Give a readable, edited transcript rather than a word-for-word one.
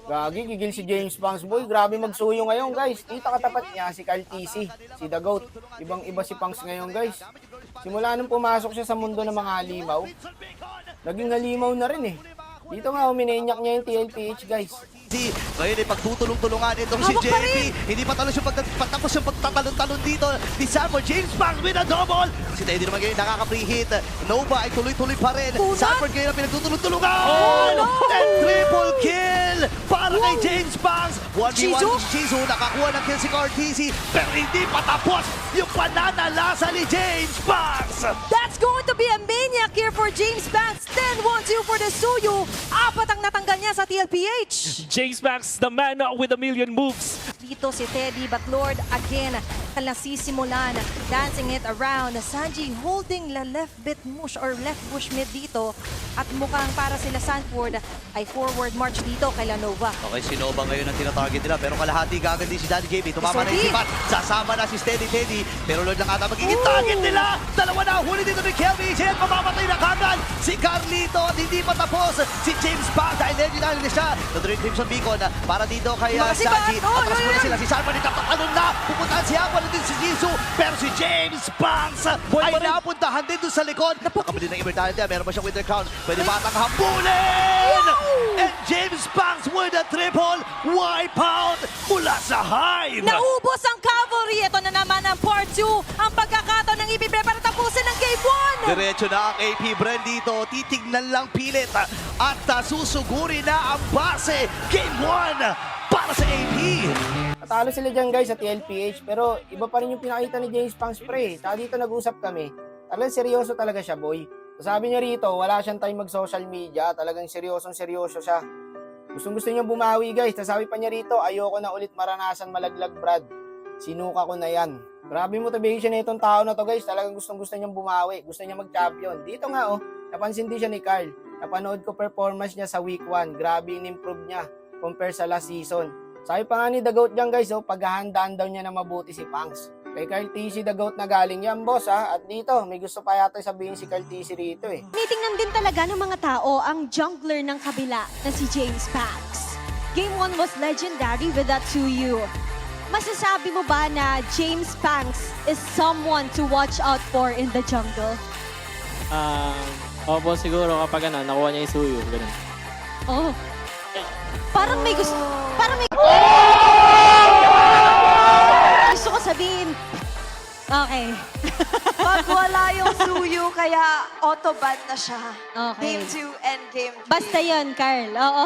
Gagi, gigil si James Banks, boy. Grabe magsuyo ngayon, guys. Dito katapat niya si Kyle TC, si The Goat. Ibang-iba si Punks ngayon, guys. Simula nung pumasok siya sa mundo ng mga halimaw, naging halimaw na rin eh. Dito nga, uminenyak niya yung TLPH, guys. Ngayon ay pagtutulong-tulungan itong si Hawak pa JP. Hindi pa talo siya patapos yung pagtatalon-talon dito ni Sanford. James Banks with a double. Si Teddy naman ngayon nakaka-free-hit. Nova ay tuloy-tuloy pa rin. Sanford ngayon ang pinagtutulong-tulungan. no! And triple kill para kay James Banks. 1v1 si Chizu. Nakakuha ng kill si RTC. Pero hindi pa tapos yung pananalasa ni James Banks. That's going to be a maniac here for James Banks. 10-1-2 for the Suyu. Apat ang natanggal niya sa TLPH. James Banks, the man with a million moves. Dito si Teddy, but Lord, again, nasisimulan, dancing it around. Sanji holding la left bit mush or left bush mid dito. At mukhang para sila Sanford ay forward march dito kay Lanova. Okay, si Nova ngayon ang tinatarget nila pero kalahati gagad din si Daddy JP. Tumama na yung sipat. Sasama na si Steady Teddy. Pero Lord lang ata magiging target nila. Dalawa na huli dito ni Kelvin. Jen, mamamatay na kagad. Si Carlito at hindi pa tapos. Si James Banks dahil legendary na siya. Nadrin Crimson Beacon para dito kay Sanji. Atras muna sila. Si Sanford nagkapakanon na. Pupuntahan si Aqua din si Jisoo. Pero si James Banks ay napuntahan din doon sa likod. Nakabili ng Immortality. Meron pa siyang Winter Crown. Pwede ba atang habulin? And James Banks with a triple wipeout mula sa Hive. Naubos ang cavalry. Ito na naman ang part 2. Ang pagkakataon ng IPP para tapusin ang game 1. Diretso na ang AP Brand dito. Titignan lang pilit at susuguri na ang base. Game 1 para sa AP. Natalo sila dyan, guys, sa TLPH. Pero iba pa rin yung pinakita ni James Banks, pre. Tsaka dito nag-usap kami. Talagang seryoso talaga siya, boy. Sabi niya rito, wala siyang time mag-social media. Talagang seryosong-seryoso siya. Gustong-gusto niya bumawi, guys. Tapos sabi pa niya rito, ayoko na ulit maranasan malaglag, Brad. Sinuka ko na yan. Grabe motivation na itong tao na to, guys. Talagang gustong-gusto niyang bumawi. Gusto niya mag-champion. Dito nga, oh, napansin din siya ni Carl. Napanood ko performance niya sa week 1. Grabe in-improve niya compare sa last season. Sabi pa nga ni The Goat dyan, guys, oh, paghahandaan daw niya na mabuti si Punks. Kay Kyle TC The Goat na galing yan, boss, ha? At dito, may gusto pa yata sabihin si Kyle TC rito, eh. Tinitingnan din talaga ng mga tao ang jungler ng kabila na si James Banks. Game 1 was legendary with that 2U. Masasabi mo ba na James Banks is someone to watch out for in the jungle? Opo, siguro kapag nakuha niya yung suyo, ganun. Oh. Parang may gusto ko sabihin. Okay. Pag wala yung Suyu, kaya auto-ban na siya. Okay. Game 2 and Game 3. Basta yun, Carl. Oo.